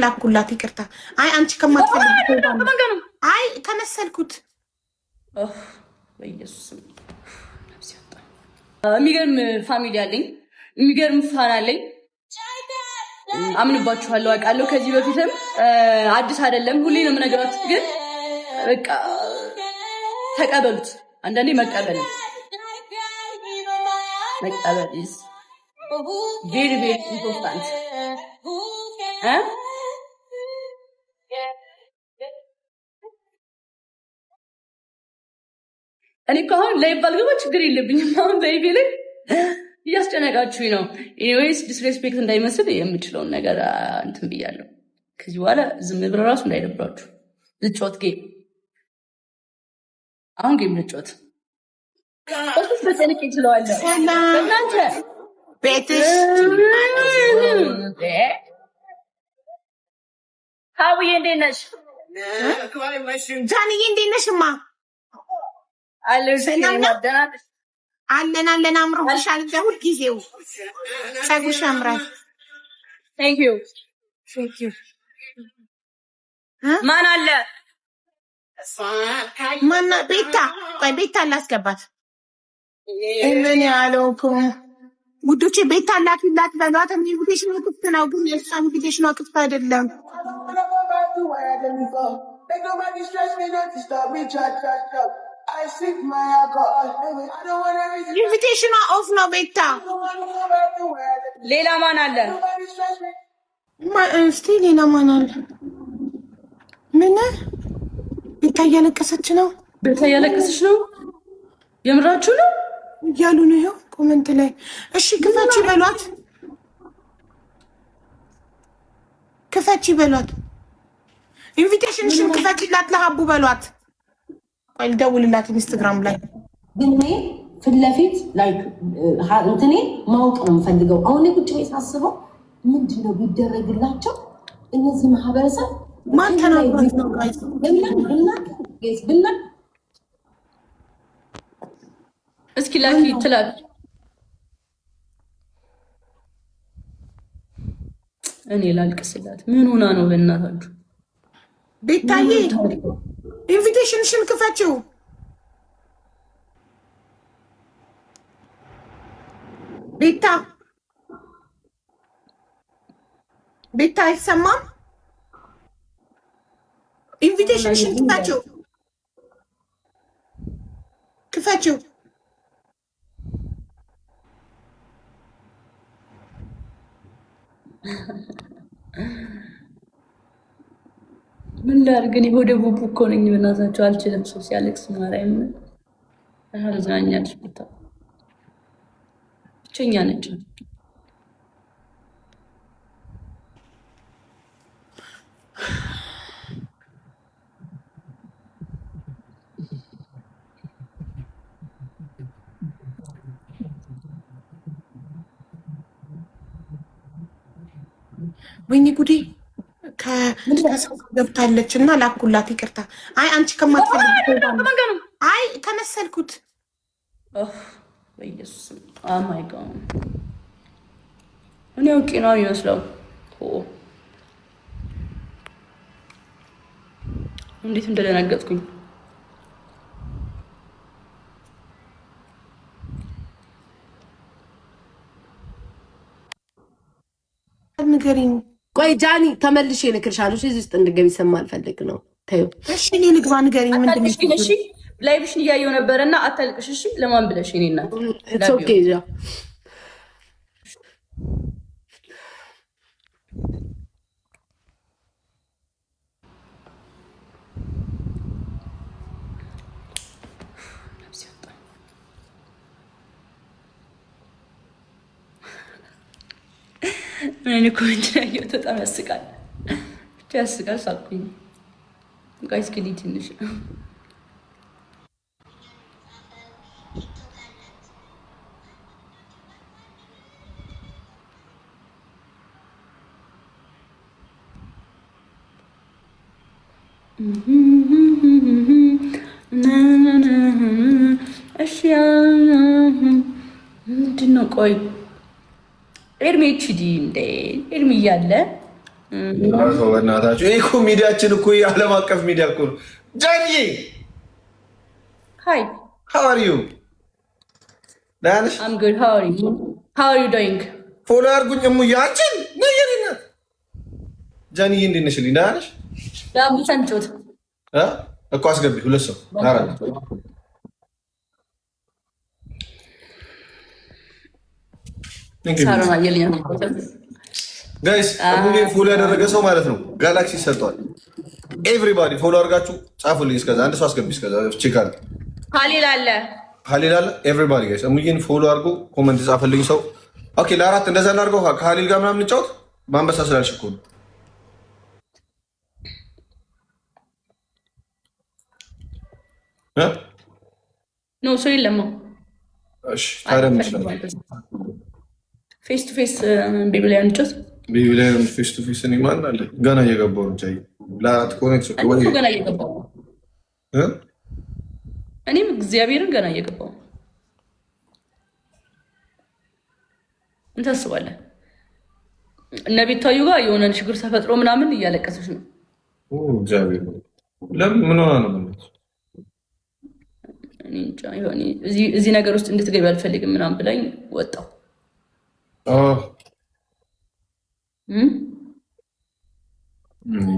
ላኩላት ይቅርታ። አይ አንቺ ከማትፈልጊው አይ ከመሰልኩት በኢየሱስ የሚገርም ፋሚሊ አለኝ፣ የሚገርም ፋን አለኝ። አምንባችኋለሁ፣ አውቃለሁ። ከዚህ በፊትም አዲስ አይደለም፣ ሁሌ ነው የምነግራችሁ። ግን በቃ ተቀበሉት። አንዳንዴ መቀበል is very very important እኔ ከሆነ ላይ ባልገባ ችግር የለብኝም። አሁን በይቤ ላይ እያስጨነቃችሁኝ ነው። ኤኒዌይስ ዲስሬስፔክት እንዳይመስል የምችለውን ነገር እንትን ብያለሁ። ከዚህ በኋላ ዝም ብለው ራሱ እንዳይደብራችሁ። ልጮት ጌም አሁን ጌም ልጮት እሱ በተንቅ ይችላል። እናንተ ቤትሽ ሀውዬ እንዴት ነሽ? ጃንዬ እንዴት ነሽማ? አለን አምሮብሻል። ሁል ጊዜው ፀጉርሽ ያምራል። ቴንክ ዩ ማን አለ? ማና ቤታ? ቆይ ቤታ ላስገባት። ምን ያለው እኮ ውዶቼ፣ ቤታ ላኪላት በሏት። ኢንቪቴሽኑ ክፍት ነው፣ ግን የእሷ ኢንቪቴሽኗ ክፍት አይደለም። ኢንቪቴሽኗ ኦፍ ነው ቤታ። ሌላ ማን አለ? እስቲ ሌላ ማን አለ? ምን ቤታ እያለቀሰች ነው። ቤታ እያለቀሰች ነው። የምራችሁ ነው እያሉ ነው። ይኸው ኮመንት ላይ እሺ፣ ክፈቺ በሏት፣ ክፈቺ በሏት። ኢንቪቴሽንሽን ክፈቺላት ለሀቡ በሏት። ቆይ ልደውልላት ኢንስታግራም ላይ። ግን እኔ ፊት ለፊት ላይክ እንትኔ ማወቅ ነው የምፈልገው። አሁን ቁጭ ቤት ሳስበው ምንድነው ቢደረግላቸው እነዚህ ማህበረሰብ ማን ተናግሯት ነው? ብና እስኪ ላኪ ትላል። እኔ ላልቅስላት። ምን ሆና ነው? በእናታችሁ ቤታዬ ኢንቪቴሽንሽን ክፈችው። ቤታ ቤታ አይሰማም። ኢንቪቴሽንሽን ክፈችው፣ ክፈችው። ምን ላድርግ? እኔ ወደ ቡቡ እኮ ነኝ። በእናታችሁ አልችልም። ሰው ሲያለቅስ ማርያም አልዝናኛለች። ብቸኛ ነች። ወይኔ ጉዴ! ከሰው ገብታለች እና ላኩላት ይቅርታ። አይ አንቺ ከማትፈልጊው አይ ከመሰልኩት በኢየሱስ ማይ ጋድ እኔ አውቄ ነው የሚመስለው። እንዴት እንደደነገጥኩኝ። ንገሪኝ። ቆይ ጃኒ ተመልሼ እልክልሻለሁ። እዚህ ውስጥ እንድገቢ ስለማልፈልግ ነው። ተይው እሺ። እኔ ልግባ። ንገሪኝ። ምንድን ነው? እሺ ላይቭሽን እያየሁ ነበረና አታልቅሽ። እሺ ለማን ብለሽ? እኔ እናት ኢትስ ኦኬ ያ እኔ ኮሜንት ላይ በጣም ያስቃል። ብቻ ያስቃል። ሳቅኩኝ። ጋይስ ግን ትንሽ እሺ ምንድን ነው? ቆይ ኤርሚ ኤችዲ እንደ ኤርሚ እያለ በእናታችሁ ይሄ እኮ ሚዲያችን እኮ የዓለም አቀፍ ሚዲያ እኮ ነው። ጃንዬ ሃይ how are you? ደህና ነሽ? I'm good. How are you? How are you doing? ፎሎ አድርጉኝ እሙዬ አንቺን ነገሪና ጃንዬ እንዴት ነሽ? ደህና ነሽ? ዳም ሰንቾት እኮ አስገቢ ሁለት ሰው አራት ሳሮና የለኛ ጋይስ አሁን ፎሎ ያደረገ ሰው ማለት ነው ጋላክሲ ሰጥቷል። ኤቭሪባዲ ፎሎ አድርጋችሁ ጻፉልኝ። እስከዛ አንድ ሰው አስገቢ። እስከዛ ቼክ አለ ሀሊል አለ ኤቭሪባዲ ጋይስ እሙዬን ፎሎ አድርጎ ኮመንት ጻፈልኝ ሰው። ኦኬ ለአራት እንደዛ እናድርገው። ከሀሊል ጋር ምናምን እንጫወት። በአንበሳ ስላልሽ እኮ ነው። ኖ ሰው የለም። እሺ ታዲያ ምን ፌስ ቱ ፌስ ቢብሊያን እንጫወት። ቢብሊያን ፌስ ቱ ፌስ እኔ ማን አለ ገና እየገባሁ ነው። ቻይ ለአራት ኮኔክት ወይ ገና እየገባሁ እኔም እግዚአብሔርን ገና እየገባሁ ምን ታስባለህ? እነ ቤታዩ ጋር የሆነ ችግር ተፈጥሮ ምናምን እያለቀሰች ነው። እግዚአብሔር ለምን ምን ሆና ነው ማለት እዚህ ነገር ውስጥ እንድትገቢ አልፈልግም ምናምን ብላኝ ወጣሁ።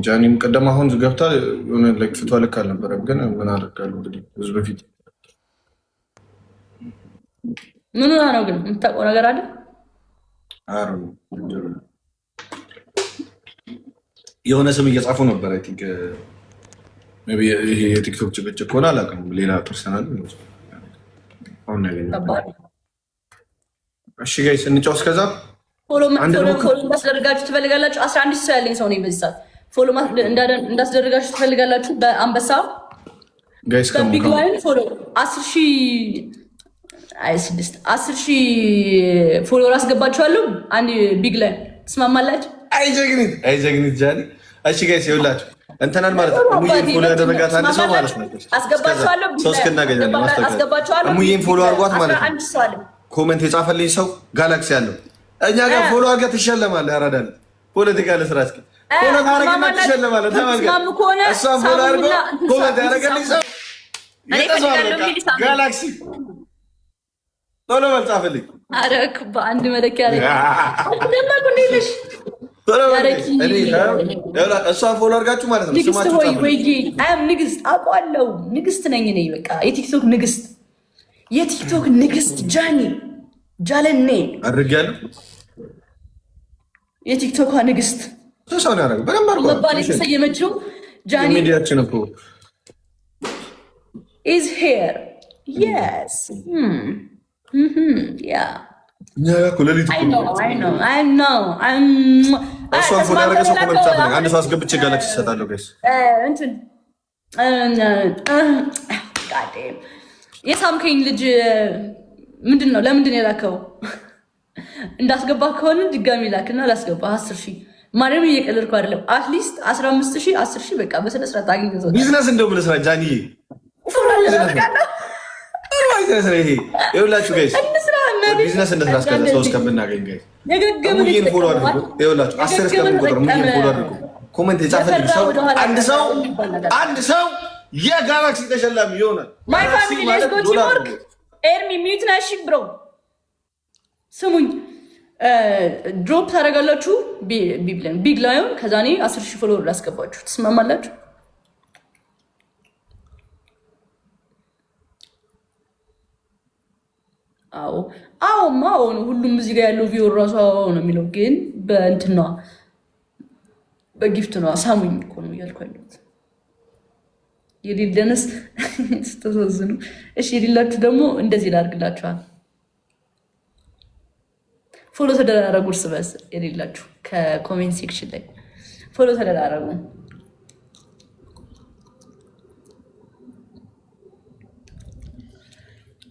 ጃኒም ቀደም አሁን ገብታ የሆነ ፍቷ ልክ አልነበረም፣ ግን ምን አደርጋለሁ እንግዲህ ብዙ በፊት ምን ሆና ነው ግን የምታውቀው ነገር አለ? የሆነ ስም እየጻፉ ነበር። አይ ቲንክ ይሄ የቲክቶክ ጭቅጭቅ ሆነ አላውቅም። ሌላ ፐርሰናል አሁን ያገኘ። እሺ ጋይስ እንጫወት። እስከዛ ፎሎ እንዳስደርጋችሁ ትፈልጋላችሁ? 11 ሰው ያለኝ ሰው ነኝ በዚህ ሰዓት። ፎሎ እንዳስደርጋችሁ ትፈልጋላችሁ? በአንበሳ ጋይስ በቢግ ላይን ፎሎ 10,000 ፎሎወር አስገባችኋለሁ። አንድ ቢግ ላይን ትስማማላችሁ? አይ ጀግኒት ጃኒ። እሺ ጋይስ ይኸውላችሁ እንትናን ማለት ነው ሙዬን ፎሎ ያደረጋት አንድ ሰው ማለት ነው። አስገባችኋለሁ። ሶስት ከናገኛለን ማስተካከል ሙዬን ፎሎ አድርጓት ማለት ነው። ኮሜንት የጻፈልኝ ሰው ጋላክሲ ያለው እኛ ጋር ፎሎ አድርገህ ትሸለማለህ። ያራዳል ፖለቲካ ለስራ እስኪ ፎሎ ታረጋግና ትሸለማለህ። ተመልከት እሷን ፎሎ አድርጎ ኮሜንት ያደረገልኝ ሰው የተዟል ጋላክሲ ቶሎ በል ጻፈልኝ። ኧረ በአንድ መለኪያ ላይ ደማቁ እንዴለሽ እሷን ፎሎ አድርጋችሁ ማለት ነው። ንግስት ሆይ ወይ ንግስት አውቀዋለሁ። ንግስት ነኝ እኔ በቃ የቲክቶክ ንግስት፣ የቲክቶክ ንግስት ጃኒ ጃለኔ አድርጌያለሁ። የቲክቶክ ንግስት ሰው ነው ያደረገው በደንብ አድርጎ መባል የተሰየመችው ጃኒ ሚዲያችን እኮ is here. Yes. Yeah. እኛ ጋር እኮ ሌሊት I know. እሷን ፎሎ ያደረገ ሰው ኮመንት ጻፈልኝ። አንድ ሰው አስገብቼ ጋላክሲ ይሰጣለሁ ጋይስ። እንትን የሳምከኝ ልጅ ምንድን ነው? ለምንድን ነው የላከው? እንዳስገባ ከሆነ ድጋሚ ላክና ላስገባ 10,000 ማርያም እየቀለድኩ አይደለም። አትሊስት 15,000 10,000 በቃ በስነ ስርዓት አግኝቶ ቢዝነስ እንደው ምን ስራ ጃኒዬ ይኸውላችሁ ጋይስ ቢዝነስ እንደስራ እስከዛ ሰው እስከምናገኝ ጋይስ ሙዬን ፎሎ አድርጉ። ይኸውላችሁ 10 እስከምንቆጥር ሙዬን ፎሎ አድርጉ። ኮሜንት የጻፈልኝ ሰው አንድ ሰው የጋላክሲ ተሸላሚ ይሆናል። ማይ ፋሚሊ ሌትስ ጎ ቱ ወርክ። ኤርሚ ሚዩት ነሽ ብሮ ስሙኝ። ድሮፕ ታደርጋላችሁ ቢግ ላዮን። ከዛ እኔ 10,000 ፎሎወር ላስገባችሁ። ትስማማላችሁ? አዎ ነው። ሁሉም እዚህ ጋር ያለው ቪው ራሱ አዎ ነው የሚለው፣ ግን በእንትና በጊፍት ነው። ሳሙኝ እኮ ነው እያልኩ ያለሁት። የሌለንስ ስትተወዝኑ። እሺ የሌላችሁ ደግሞ እንደዚህ ላድርግላችኋል። ፎሎ ተደራረጉ እርስ በርስ። የሌላችሁ ከኮሜንት ሴክሽን ላይ ፎሎ ተደራረጉ።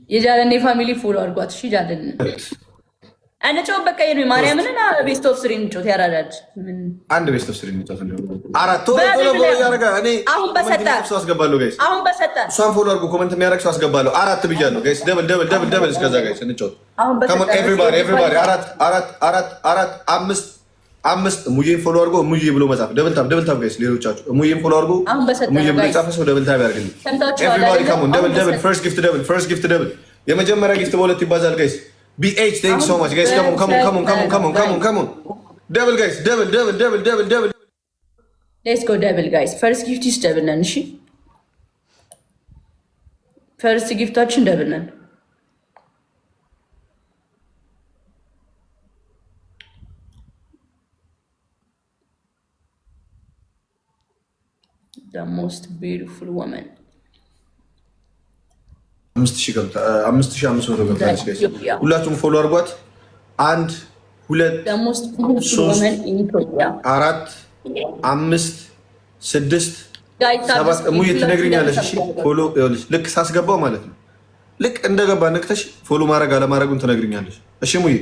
የጃለኔ ፋሚሊ ፎሎ አድርጓት። እሺ ጃለን አንጨው በቃ የኔ ማርያምንና ቤስት ኦፍ 3 እንጮት ያራዳል። አንድ ቤስት ኦፍ 3 እንጮት ነው። አራት ቶሎ ያረጋ። እኔ አሁን በሰጣ ሰው አስገባለሁ ጋይስ። እሷን ፎሎ አድርጉ። ኮሜንት የሚያደርግ ሰው አስገባለሁ። አራት ብያለሁ ጋይስ። ደብል እስከዛ ጋይስ እንጮት። ካም ኦን ኤቭሪባዲ አራት 5 5 ሙዬን ፎሎ አድርጎ ሙዬ ብሎ መጻፍ ደብል ታብ ጋይስ ሌሎቻችሁ ሙዬን ፎሎ አድርጎ ሙዬ ብሎ ጻፈ ሰው ደብል ታብ ያርግልኝ ኤቭሪባዲ ካም ኦን ደብል ፈርስት ጊፍት ደብል የመጀመሪያ ጊፍት በሁለት ይባዛል ጋይስ BH thank you so much guys come on double guys double let's go double guys first gift is double ነን እሺ first giftታችን double ነን the most beautiful woman 5500 ገብታለች ጋይስ ሁላችሁም ፎሎ አድርጓት 1 2 3 4 5 6 7 ሙዬ ትነግሪኛለሽ እሺ ፎሎ ይኸውልሽ ልክ ሳስገባው ማለት ነው ልክ እንደገባ ነክተሽ ፎሎ ማድረግ አለማድረጉን ትነግሪኛለሽ እሺ ሙዬ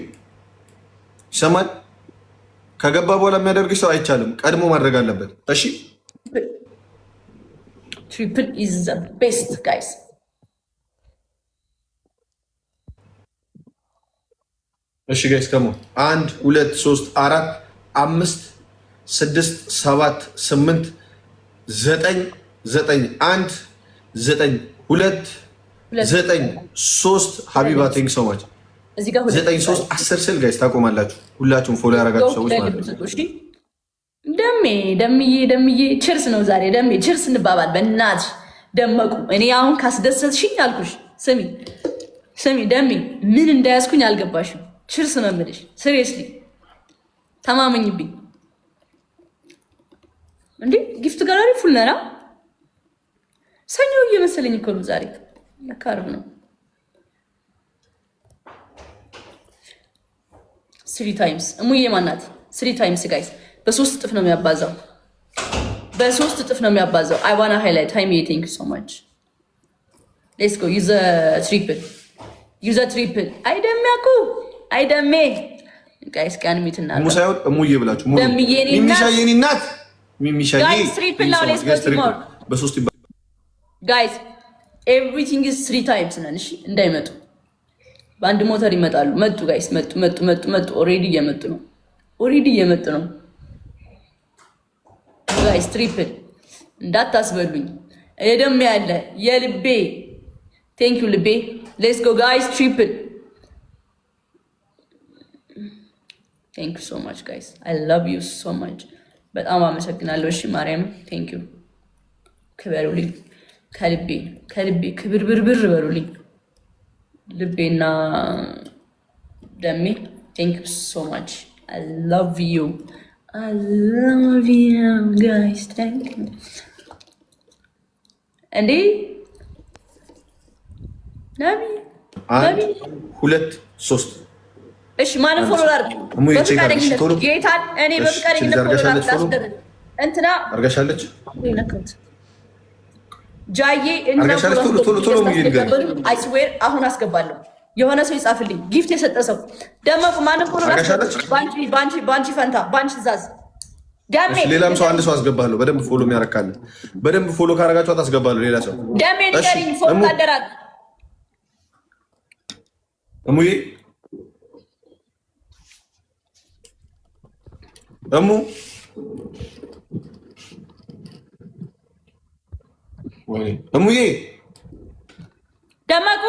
ይሰማል ከገባ በኋላ የሚያደርግሽ ሰው አይቻልም ቀድሞ ማድረግ አለበት እሺ triple is the best guys እሺ ጋይስ ከሞ 1 2 3 4 5 6 7 8 9 9 1 9 2 9 3 ሀቢባ ቴንክ ሶ ማች እዚህ ጋር 9 3 10 ስል ጋይስ ታቆማላችሁ ሁላችሁም ፎሎ ያደረጋችሁ ሰዎች ማለት ነው እሺ ደምዬ ችርስ ነው ዛሬ ደሜ ችርስ እንባባል በእናትሽ ደመቁ እኔ አሁን ካስደሰትሽኝ አልኩሽ ስሚ ደሜ ምን እንዳያስኩኝ አልገባሽም ችርስ ነው የምልሽ ሲሪየስሊ ተማመኝብኝ እንዴ ጊፍት ጋላሪ ፉል ነራ ሰኞ እየመሰለኝ እኮ ነው ዛሬ ለካርብ ነው 3 ታይምስ እሙዬ ማናት 3 ታይምስ ጋይስ በ3 እጥፍ ነው የሚያባዛው I wanna highlight hi me thank you so much let's go use a triple አይደሜ ጋይስ ካን ሚትና ሙሳይው እሙዬ ብላችሁ ሚሚሻዬ እናት ሚሚሻዬ ጋይስ ትሪፕል ነው let's go more በ3 ጋይስ everything is 3 times ነን እሺ እንዳይመጡ በአንድ ሞተር ይመጣሉ መጡ ጋይስ መጡ ኦሬዲ እየመጡ ነው ጋይስ ትሪፕል እንዳታስበሉኝ እደም ያለ የልቤ ቴንክ ዩ ልቤ ሌትስ ጎ ጋይስ ትሪፕል ቴንክ ዩ ሶ ማች ጋይስ አይ ላቭ ዩ ሶ ማች በጣም አመሰግናለሁ እሺ ማርያም ቴንክ ዩ ክበሩልኝ ከልቤ ክብርብርብር በሩልኝ ልቤና ደሜ ቴንክ ዩ ሶ ማች አይ ላቭ ዩ I love you guys. Thank you. Andy? Nabi? 1 2 3 እሺ ማን ፎሎ ላድርግ? ጌታን እኔ በፍቃደኝነት ፎሎ ላድርግ። እንትና አርጋሻለች ጃዬ እንትና ቶሎ አይ ስዌር አሁን አስገባለሁ። የሆነ ሰው ይጻፍልኝ ጊፍት የሰጠ ሰው ደመቁ ማን ፎሎ ላድርግ? ባንቺ ፈንታ ባንቺ ዛዝ ደሜ ሌላም ሰው አንድ ሰው አስገባለሁ። በደንብ ፎሎ የሚያረካለ በደንብ ፎሎ ካረጋችኋት አስገባለሁ። ሌላ ሰው ደሜ ንገሪኝ ፎሎ ታደራግ እሙዬ እሙዬ ደመቁ